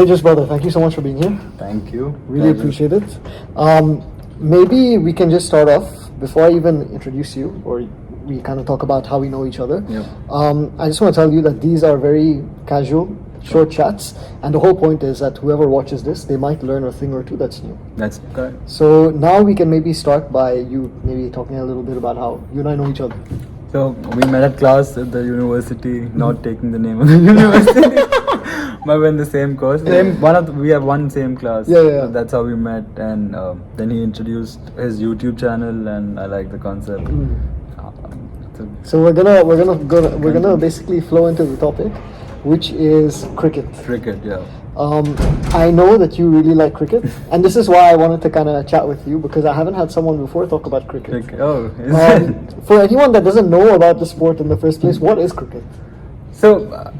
Tejas, brother, thank you so much for being here. Thank you. Really appreciate it. Maybe we can just start off before I even introduce you, or we kind of talk about how we know each other. Yeah. I just want to tell you that these are very casual, short chats, and the whole point is that whoever watches this, they might learn a thing or two that's new. That's correct. So now we can maybe start by you maybe talking a little bit about how you and I know each other. So we met at class at the university, not taking the name of the university, but we're in the same course. We have one same class. Yeah. So that's how we met, and then he introduced his YouTube channel, and I like the concept. So we're gonna basically flow into the topic, which is cricket. Cricket, yeah. I know that you really like cricket, and this is why I wanted to kind of chat with you because I haven't had someone before talk about cricket. Oh, is it? For anyone that doesn't know about the sport in the first place, what is cricket? So,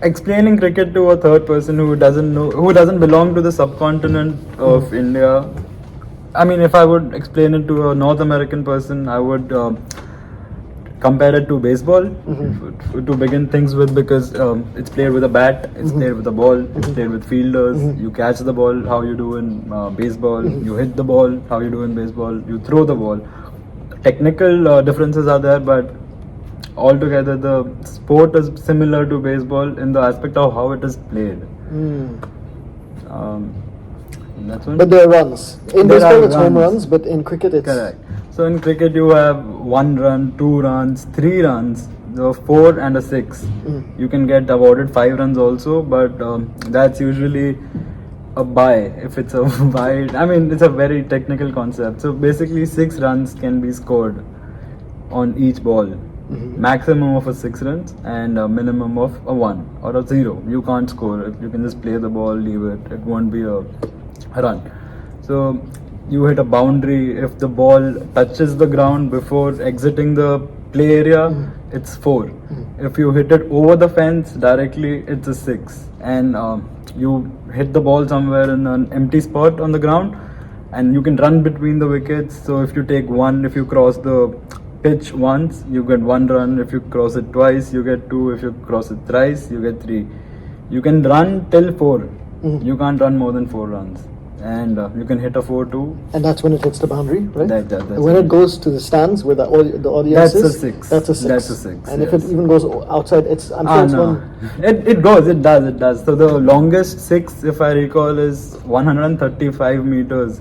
explaining cricket to a third person who doesn't know, who doesn't belong to the subcontinent of India. I mean, if I would explain it to a North American person, I would compare it to baseball to begin things with, because it's played with a bat, it's played with a ball, it's played with fielders. You catch the ball, how you do in baseball. You hit the ball, how you do in baseball. You throw the ball. Technical differences are there, but altogether the sport is similar to baseball in the aspect of how it is played. That's one. But there are runs. In There baseball, are it's home runs. runs, but in cricket, it's Correct. So in cricket you have 1 run, 2 runs, 3 runs, 4 and a 6. You can get awarded 5 runs also, but that's usually a bye. If it's a bye, I mean, it's a very technical concept. So basically 6 runs can be scored on each ball. Maximum of a 6 runs and a minimum of a 1 or a 0. You can't score it. You can just play the ball, leave it. It won't be a run. So you hit a boundary. If the ball touches the ground before exiting the play area, it's 4. If you hit it over the fence directly, it's a 6. And you hit the ball somewhere in an empty spot on the ground, and you can run between the wickets. So if you take 1, if you cross the pitch once, you get 1 run. If you cross it twice, you get 2. If you cross it thrice, you get 3. You can run till 4. You can't run more than 4 runs. And you can hit a 4 too. and that's when it hits the boundary, right? That's when it goes to the stands where the audience That's is, a 6. That's a 6. That's a 6. And yes. if it even goes outside, I'm sure it's no. one. It does. So the longest 6, if I recall, is 135 meters.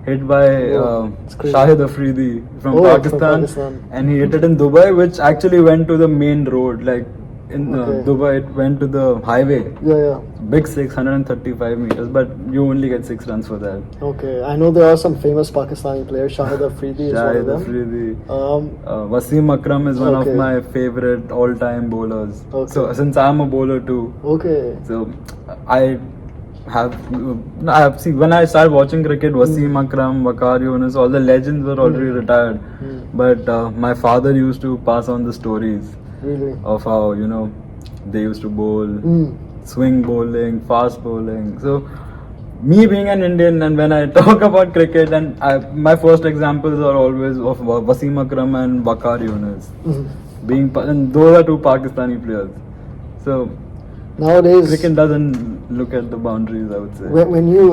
Hit by it's crazy. Shahid Afridi from From Pakistan, Pakistan. and he hit it in Dubai, which actually went to the main road. Like in Okay. Dubai, it went to the highway. Yeah. Big 635 meters, but you only get 6 runs for that. Okay, I know there are some famous Pakistani players. Shahid Afridi is one of Shahid them. Afridi. Um, Wasim Akram is one Okay. of my favorite all-time bowlers. Okay. So since I'm a bowler too, okay. so I have seen, when I started watching cricket, Wasim Akram, Waqar Yunus, all the legends were already retired. But my father used to pass on the stories Really? of how they used to bowl, swing bowling, fast bowling. So me being an Indian, and when I talk about cricket, and my first examples are always of Wasim Akram and Waqar Yunus, and those are 2 Pakistani players. So Nowadays, cricket doesn't look at the boundaries, I would say. when you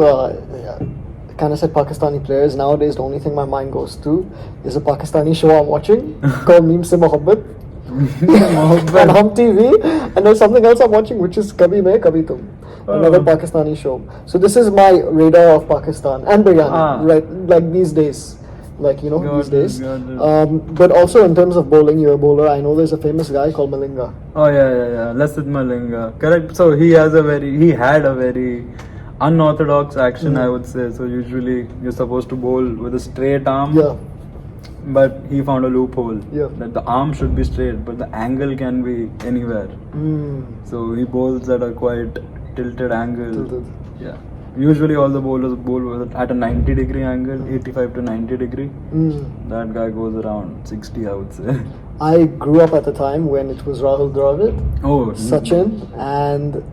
kind of said Pakistani players, nowadays the only thing my mind goes to is a Pakistani show I'm watching called Neem Se Mohabbat on Hum TV, and there's something else I'm watching which is Kabhi Main Kabhi Tum, another Pakistani show. So this is my radar of Pakistan and biryani, right? Like these days. Got these days. But also in terms of bowling, you're a bowler. I know there's a famous guy called Malinga. Oh yeah. Lasit Malinga. Correct. So he had a very unorthodox action, I would say. So usually you're supposed to bowl with a straight arm. Yeah. But he found a loophole. Yeah. That the arm should be straight, but the angle can be anywhere. So he bowls at a quite tilted angle. Tilted. Yeah. Usually all the bowlers bowl at a 90-degree angle, 85 to 90 degree. That guy goes around 60, I would say. I grew up at the time when it was Rahul Dravid, Oh, Sachin, and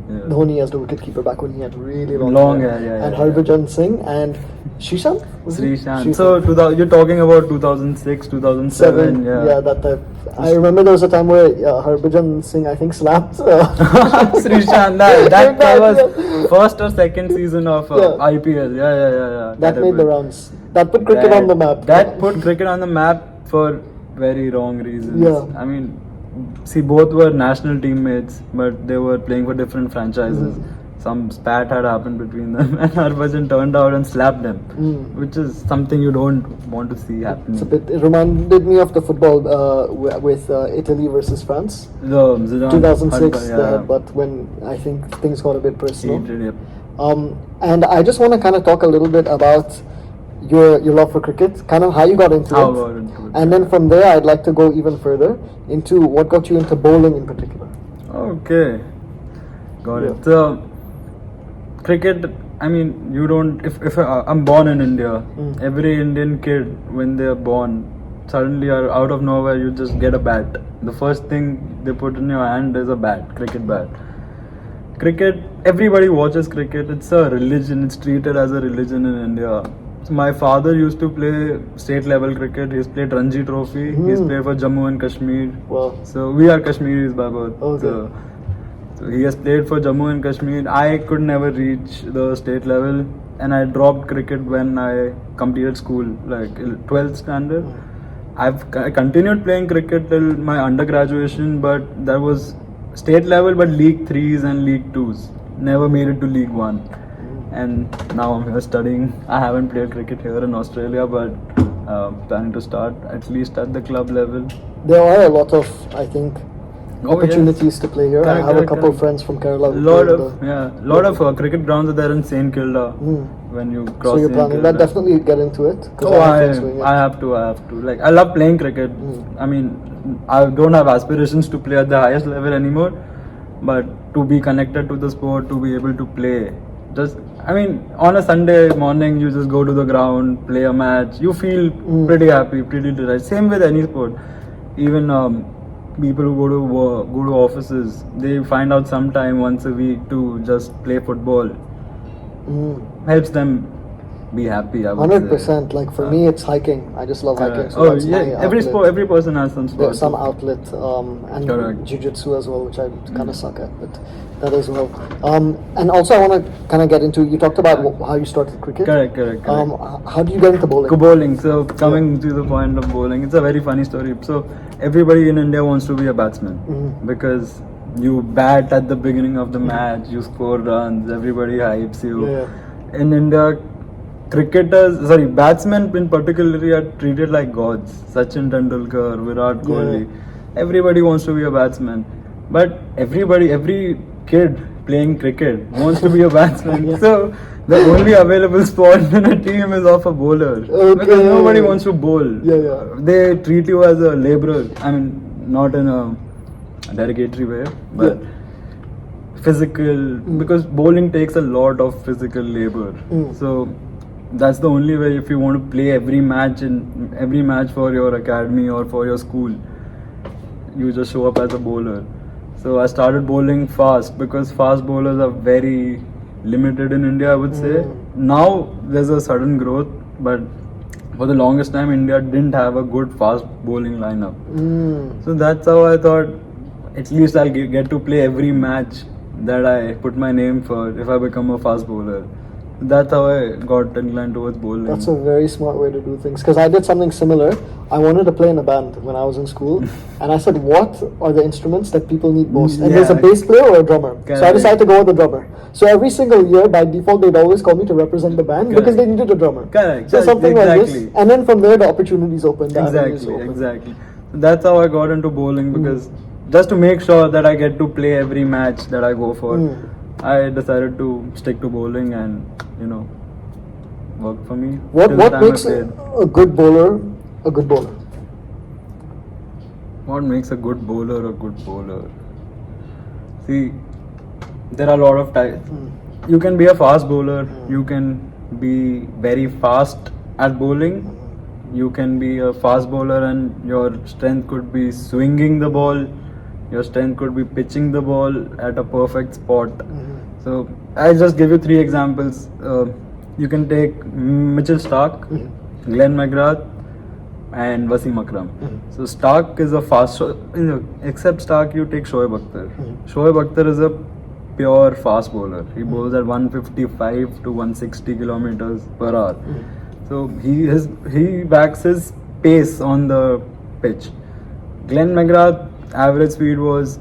Yeah. Dhoni as the wicketkeeper back when he had really long, Long hair. hair, yeah, And yeah, Harbhajan Singh and Srishant? Was it? Srishant. So you're talking about 2006, 2007. Yeah, that type. I remember there was a time where Harbhajan Singh, I think, slapped. Srishant, that was yeah. first or second season of Yeah. IPL. Yeah. That made the happened. rounds. That put cricket on the map. That put cricket on the map for very wrong reasons. Yeah. I mean, see, both were national teammates, but they were playing for different franchises. Some spat had happened between them, and Harbhajan turned out and slapped them, which is something you don't want to see happening. It reminded me of the football with Italy versus France. The Zidane, 2006, yeah. but when I think things got a bit personal. He did, yep. And I just want to kind of talk a little bit about your love for cricket, kind of how you got into How it. got into it, And then from there, I'd like to go even further into what got you into bowling in particular. Okay, got Yeah. it. So, cricket. I mean, you don't. If I'm born in India, every Indian kid when they're born, suddenly out of nowhere you just get a bat. The first thing they put in your hand is a bat, cricket bat. Cricket. Everybody watches cricket. It's a religion. It's treated as a religion in India. So my father used to play state level cricket. He's played Ranji Trophy. He's played for Jammu and Kashmir. Wow. So we are Kashmiris by birth. Okay. So he has played for Jammu and Kashmir. I could never reach the state level, and I dropped cricket when I completed school, like 12th standard. I continued playing cricket till my undergraduation, but that was state level, but League 3s and League 2s. Never made it to League 1. And now I'm here studying. I haven't played cricket here in Australia, but planning to start at least at the club level. There are a lot of, I think, Oh, opportunities yes. to play here. Correct, I have a correct, couple of correct. friends from Kerala. who Lot play of cricket grounds are there in St Kilda. Mm. When you So cross you're St planning Kilda. that? Definitely get into it. 'cause Oh, have friends doing it. I have to. Like, I love playing cricket. I mean, I don't have aspirations to play at the highest level anymore, but to be connected to the sport, to be able to play. On a Sunday morning, you just go to the ground, play a match. You feel pretty happy, pretty delighted. Same with any sport. Even people who go to offices, they find out some time once a week to just play football. Helps them be happy. I would 100%. Like for me, it's hiking. I just love hiking. So that's my every outlet. sport, every person has some sport. There's some outlet and Correct. jiu-jitsu as well, which I kind of suck at, but that as well. And also, I want to kind of get into. You talked about how you started cricket. Correct. How do you get into bowling? Bowling. So coming to the point of bowling, it's a very funny story. So everybody in India wants to be a batsman because you bat at the beginning of the match, you score runs, everybody hypes you. Yeah. In India, batsmen in particular are treated like gods. Sachin Tendulkar, Virat Kohli. Everybody wants to be a batsman. But every kid playing cricket wants to be a batsman. So the only available spot in a team is of a bowler. Because nobody wants to bowl. Yeah. They treat you as a labourer. I mean, not in a derogatory way, but physical, because bowling takes a lot of physical labor. So that's the only way. If you want to play every match for your academy or for your school, you just show up as a bowler. So I started bowling fast because fast bowlers are very limited in India, I would say. Now there's a sudden growth, but for the longest time India didn't have a good fast bowling lineup. So that's how I thought at least I'll get to play every match that I put my name for if I become a fast bowler. That's how I got inclined towards bowling. That's a very smart way to do things. Because I did something similar. I wanted to play in a band when I was in school, and I said, "What are the instruments that people need most?" And there's a bass player or a drummer. So I decided to go with the drummer. So every single year, by default, they'd always call me to represent the band because they needed a drummer. Correct. So something like this, and then from there, the opportunities opened. Exactly. So that's how I got into bowling, because just to make sure that I get to play every match that I go for, I decided to stick to bowling and work for me. What makes a good bowler a good bowler? What makes a good bowler a good bowler? See, there are a lot of types. You can be a fast bowler. You can be very fast at bowling. You can be a fast bowler and your strength could be swinging the ball. Your strength could be pitching the ball at a perfect spot. Mhm. So I'll just give you 3 examples. You can take Mitchell Stark, Mhm. Glenn McGrath, and Wasim Akram. Mhm. So Stark is a fast, except Stark, you take Shoaib Akhtar. Mhm. Shoaib Akhtar is a pure fast bowler. He bowls at 155 to 160 kilometers per hour. Mhm. So he backs his pace on the pitch. Glenn McGrath average speed was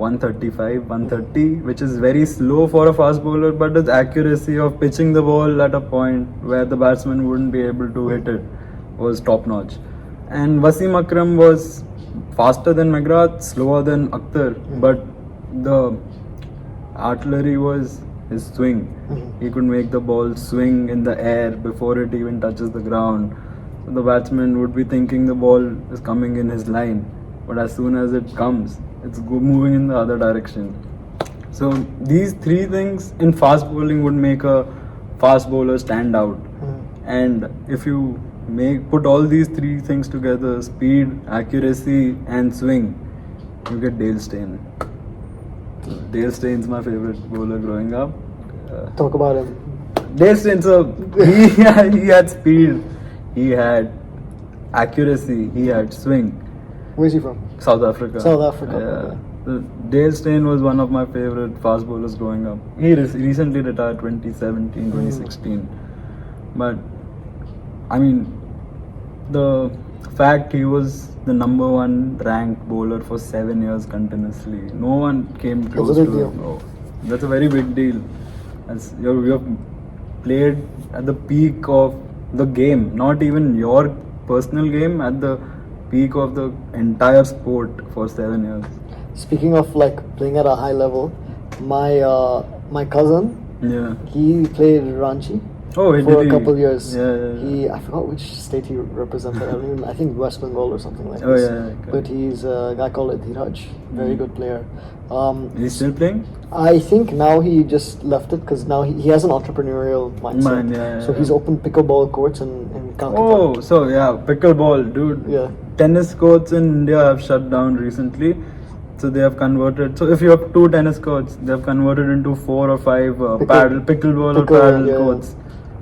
135, 130, which is very slow for a fast bowler, but his accuracy of pitching the ball at a point where the batsman wouldn't be able to hit it was top notch. And Wasim Akram was faster than McGrath, slower than Akhtar, but the artillery was his swing. Mhm. He could make the ball swing in the air before it even touches the ground. So the batsman would be thinking the ball is coming in his line, but as soon as it comes, it's moving in the other direction. So these 3 things in fast bowling would make a fast bowler stand out. Mhm. And if you put all these 3 things together, speed, accuracy, and swing, you get Dale Steyn. Dale Steyn's my favorite bowler growing up. Talk about him. Dale Steyn, so he had speed, he had accuracy, he had swing. Where's he from? South Africa. South Africa, Yeah. okay. So Dale Steyn was one of my favorite fast bowlers growing up. He recently retired 2017, 2016. But I mean, the fact he was the number 1 ranked bowler for 7 years continuously, no one came close That's a to big him. deal. No, that's a very big deal. As you've played at the peak of the game, not even your personal game, at the peak of the entire sport for 7 years. Speaking of like playing at a high level, my cousin, Yeah. he played Ranchi Oh, he for did a he? couple years. Yeah. I forgot which state he represented. I think West Bengal or something like Oh, this. yeah, okay. But he's a guy called Dhiraj, very good player. He's still playing? I think now he just left it because now he has an entrepreneurial mindset. Yeah, so yeah. he's opened pickleball courts in Calcutta. Oh, so yeah, pickleball, dude. Yeah. Tennis courts in India have shut down recently. So they have converted. So if you have 2 tennis courts, they have converted into 4 or 5 pickleball or paddle courts,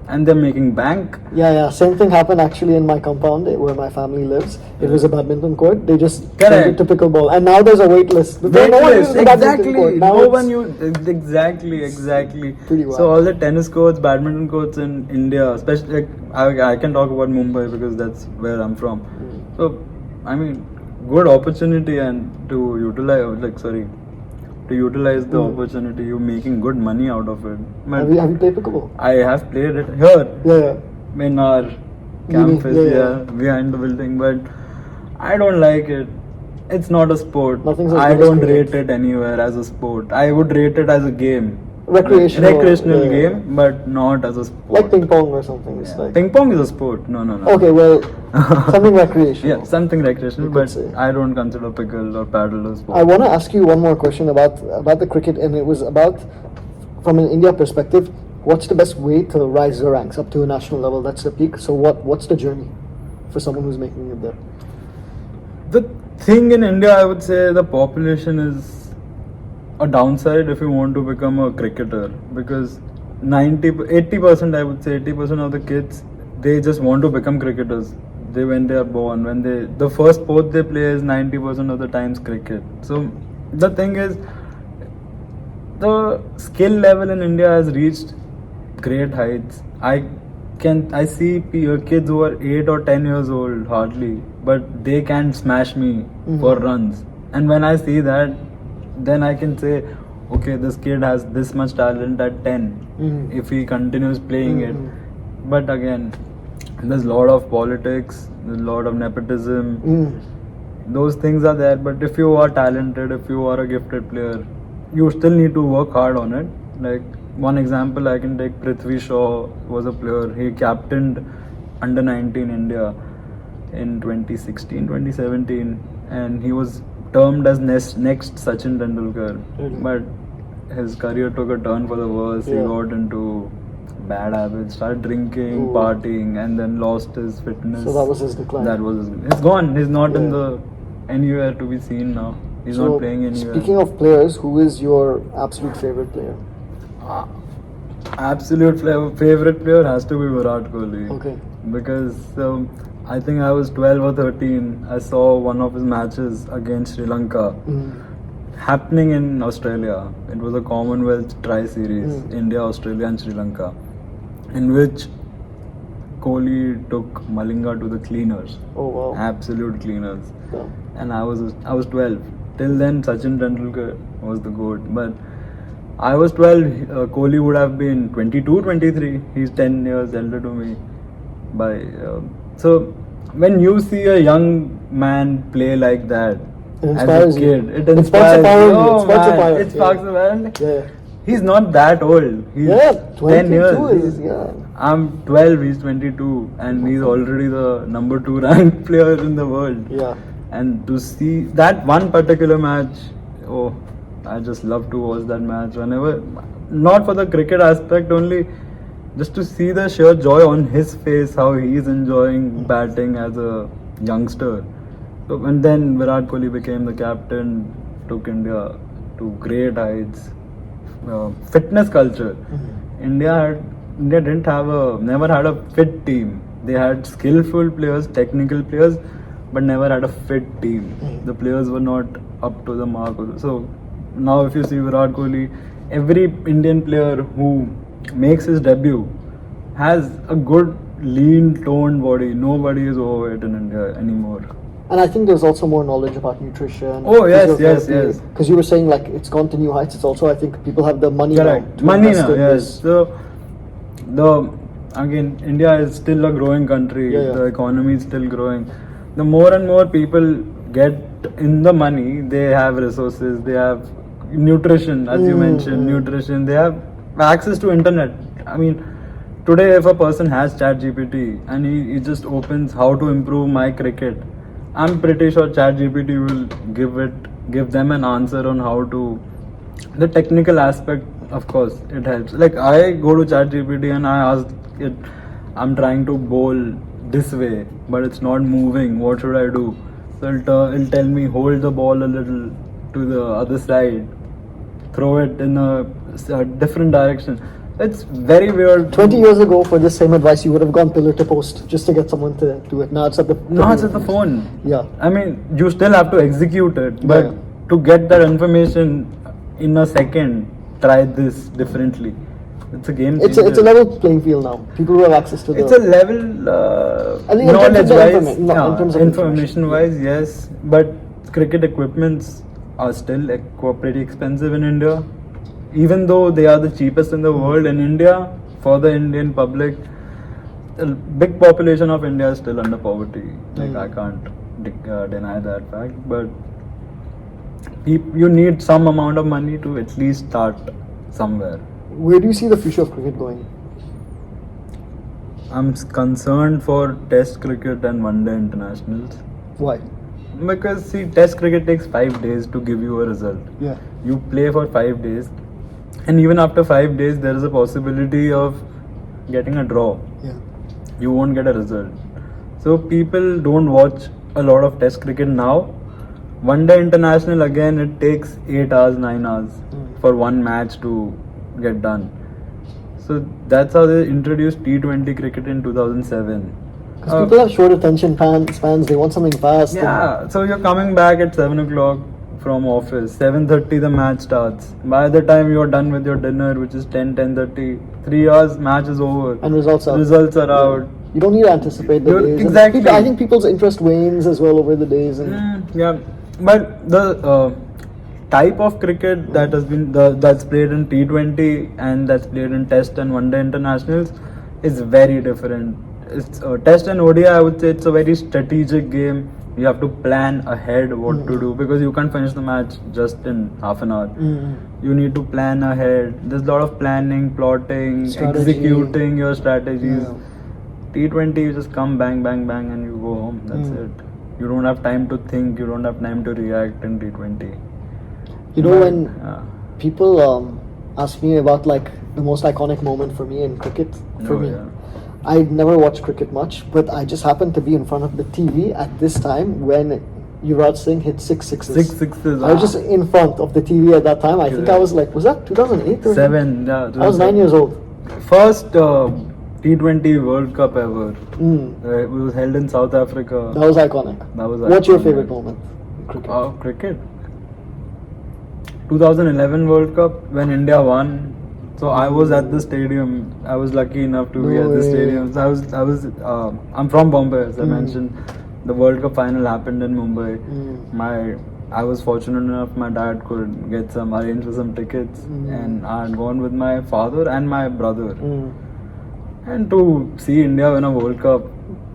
and they're making bank. Yeah. Same thing happened actually in my compound where my family lives. It was a badminton court. They just Correct. turned it to pickleball, and now there's a wait list. No one uses the badminton court. Exactly. Now No it's one used exactly. Pretty wild. So all the tennis courts, badminton courts in India, especially like, I can talk about Mumbai because that's where I'm from. So I mean, good opportunity and to utilize the opportunity. You're making good money out of it. But Have you played pickleball? I have played it here Yeah. in our campus, Yeah. behind the building, but I don't like it. It's not a sport. Nothing's as I good as don't cricket. rate it anywhere as a sport. I would rate it as a game. Recreational, yeah. game, but not as a sport. Like ping pong or something. It's Yeah. like Ping pong is a sport. No. okay, well, something recreational. Yeah, something recreational, You could but say. I don't consider pickle or paddle a sport. I want to ask you one more question about the cricket, and it was about from an India perspective. What's the best way to rise your ranks up to a national level? That's the peak. So what's the journey for someone who's making it there? The thing in India, I would say the population is a downside if you want to become a cricketer, because 80% I would say 80% of the kids, they just want to become cricketers. When they are born, the first sport they play is 90% of the times cricket. So the thing is, the skill level in India has reached great heights. I see kids who are 8 or 10 years old hardly, but they can smash me for runs. And when I see that, then I can say, okay, this kid has this much talent at 10 if he continues playing it. But again, there's a lot of politics, there's a lot of nepotism. Those things are there, but if you are talented, if you are a gifted player, you still need to work hard on it. Like one example I can take, Prithvi Shaw was a player. He captained under 19 India in 2016, 2017, and he was termed as next Sachin Tendulkar. Really? But his career took a turn for the worse. He Yeah. got into bad habits, started drinking, Ooh. partying, and then lost his fitness. So that was his decline. That was he's gone. He's not in Yeah. the anywhere to be seen now. He's not playing anywhere. Speaking of players, who is your absolute favorite player? Absolute favorite player has to be Virat Kohli. Okay. Because I think I was 12 or 13. I saw one of his matches against Sri Lanka happening in Australia. It was a Commonwealth tri-series, India, Australia and Sri Lanka, in which Kohli took Malinga to the cleaners. Oh wow. Absolute cleaners. Yeah. And I was 12. Till then, Sachin Tendulkar was the GOAT. But I was 12. Kohli would have been 22, 23. He's 10 years elder to me. So when you see a young man play like that, It as inspires a kid, you. it inspires It sparks a fire. It sparks a fire. Yeah. He's not that old. He's 10 years. 22 is, yeah. I'm 12, he's 22, and he's already the number 2 ranked player in the world. Yeah. And to see that one particular match, I just love to watch that match whenever, not for the cricket aspect only, just to see the sheer joy on his face, how he is enjoying batting as a youngster. So, and then Virat Kohli became the captain, took India to great heights. Fitness culture. India never had a fit team. They had skillful players, technical players, but never had a fit team. The players were not up to the mark. So now if you see Virat Kohli, every Indian player who makes his debut has a good lean toned body. Nobody is overweight in India anymore. And I think there's also more knowledge about nutrition. Oh yes. Because you were saying like it's gone to new heights. It's also, I think, people have the money Correct. now. Money now, yes. So again, India is still a growing country. Yeah. The economy is still growing. The more and more people get in the money, they have resources. They have nutrition, as you mentioned, nutrition. They have access to internet. I mean, today if a person has ChatGPT and he just opens how to improve my cricket, I'm pretty sure ChatGPT will give them an answer on how to. The technical aspect, of course, it helps. Like I go to ChatGPT and I ask it, I'm trying to bowl this way, but it's not moving. What should I do? So it'll tell me hold the ball a little to the other side, throw it in a different direction. It's very weird. 20 years ago, for the same advice, you would have gone pillar to post just to get someone to do it. Now it's at the phone. Yeah. I mean, you still have to execute it, but to get that information in a second, try this differently. It's a game changer. It's a level playing field now. People who have access to It's a level knowledge-wise, information-wise, yes. But cricket equipments are still pretty expensive in India. Even though they are the cheapest in the world, in India, for the Indian public, a big population of India is still under poverty. Like I can't deny that fact. But you need some amount of money to at least start somewhere. Where do you see the future of cricket going? I'm concerned for Test cricket and One-Day internationals. Why? Because see, Test cricket takes 5 days to give you a result. Yeah. You play for 5 days, and even after 5 days, there is a possibility of getting a draw. Yeah. You won't get a result. So people don't watch a lot of Test cricket now. One-Day international, again, it takes 8 hours, 9 hours for one match to get done. So that's how they introduced T20 cricket in 2007. Because people have short attention spans, they want something fast. Yeah, so you're coming back at 7 o'clock from office, 7:30 the match starts. By the time you're done with your dinner, which is 10:30, 3 hours, match is over. And results are out. You don't need to anticipate the days. Exactly. I think people's interest wanes as well over the days. Yeah, but the type of cricket that has been that's played in T20 and that's played in Test and One-Day internationals is very different. It's Test and ODI. I would say it's a very strategic game. You have to plan ahead what to do because you can't finish the match just in half an hour. You need to plan ahead. There's a lot of planning, plotting, executing your strategies. Yeah. T20, you just come bang, bang, bang, and you go home. That's it. You don't have time to think. You don't have time to react in T20. You know, when people ask me about like the most iconic moment for me in cricket, I never watched cricket much, but I just happened to be in front of the TV at this time when Yuvraj Singh hit 6 sixes. 6 sixes. I was just in front of the TV at that time. I think I was like, was that 2008 or 7? Yeah. I was 9 years old. First T20 World Cup ever. It was held in South Africa. That was iconic. What's your favorite moment in cricket? Cricket. 2011 World Cup when India won. So I was at the stadium. I was lucky enough to be at the stadium. So I'm from Bombay, as I mentioned. The World Cup final happened in Mumbai. I was fortunate enough my dad could arrange for some tickets, and I had gone with my father and my brother. And to see India win a World Cup,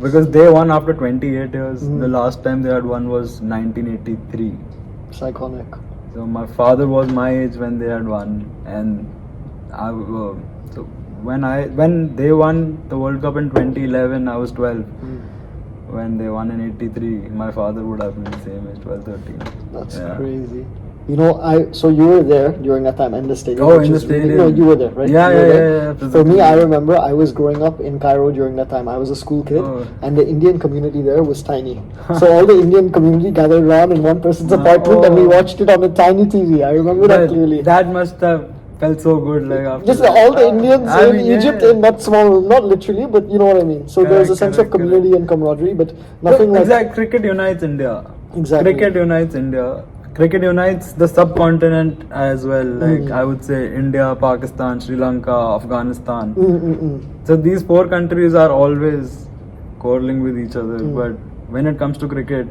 because they won after 28 years. The last time they had won was 1983. It's iconic. So my father was my age when they had won, and so when they won the World Cup in 2011, I was 12. When they won in 83, my father would have been the same age, 12, 13. That's crazy. You know, so you were there during that time in the stadium. Oh, in the stadium. No, you were there, right? Yeah. For me, I remember I was growing up in Cairo during that time. I was a school kid, and the Indian community there was tiny. So all the Indian community gathered around in one person's apartment, and we watched it on a tiny TV. I remember that clearly. That must have felt so good, like after just that. All the Indians in Egypt in that small, not literally, but you know what I mean. So there was a sense of community and camaraderie, but nothing like. Exactly, cricket unites India. Exactly. Cricket unites India. Cricket unites the subcontinent as well. Like I would say, India, Pakistan, Sri Lanka, Afghanistan. So these 4 countries are always quarreling with each other. But when it comes to cricket,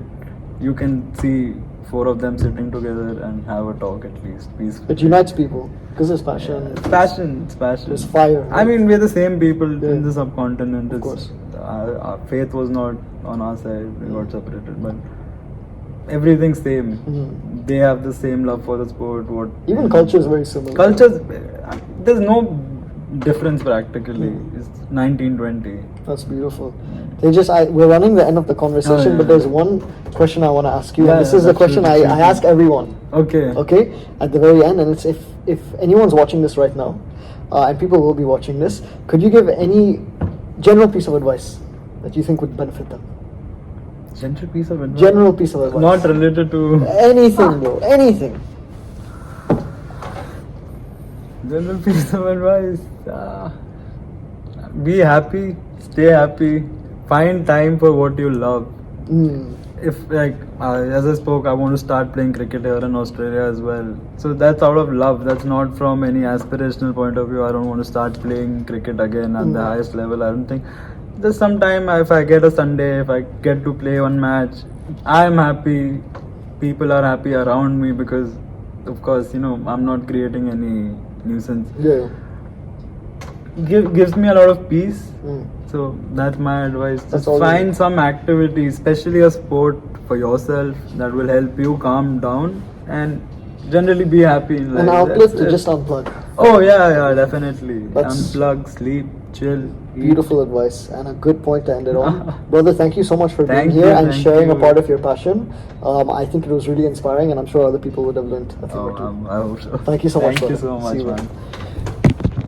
you can see 4 of them sitting together and have a talk at least peacefully. It unites people because there's passion. It's passion. There's fire. Right? I mean, we're the same people in the subcontinent. Of course. Our faith was not on our side. We got separated, but everything's same. They have the same love for the sport. Even culture is very similar. Cultures, there's no difference practically. It's 1920. That's beautiful. We're running the end of the conversation, but there's one question I want to ask you, and this is the question I ask everyone. Okay. At the very end, and it's if anyone's watching this right now, and people will be watching this, could you give any general piece of advice that you think would benefit them? General piece of advice? General piece of advice. Not related to... Anything, bro. Anything. General piece of advice. Be happy. Stay happy. Find time for what you love. If as I spoke, I want to start playing cricket here in Australia as well. So that's out of love. That's not from any aspirational point of view. I don't want to start playing cricket again at the highest level. I don't think. Just sometime if I get a Sunday, if I get to play one match, I'm happy. People are happy around me because, of course, I'm not creating any nuisance. Yeah. Gives me a lot of peace. So that's my advice. Just find some activity, especially a sport for yourself that will help you calm down and generally be happy in life. An outlet to just unplug. Oh yeah, definitely. Unplug, sleep, chill. Beautiful advice and a good point to end it on. Brother, thank you so much for being here and sharing a part of your passion. I think it was really inspiring, and I'm sure other people would have learned a thing or two. I hope so. Thank you so much. Thank you so much, See you, man.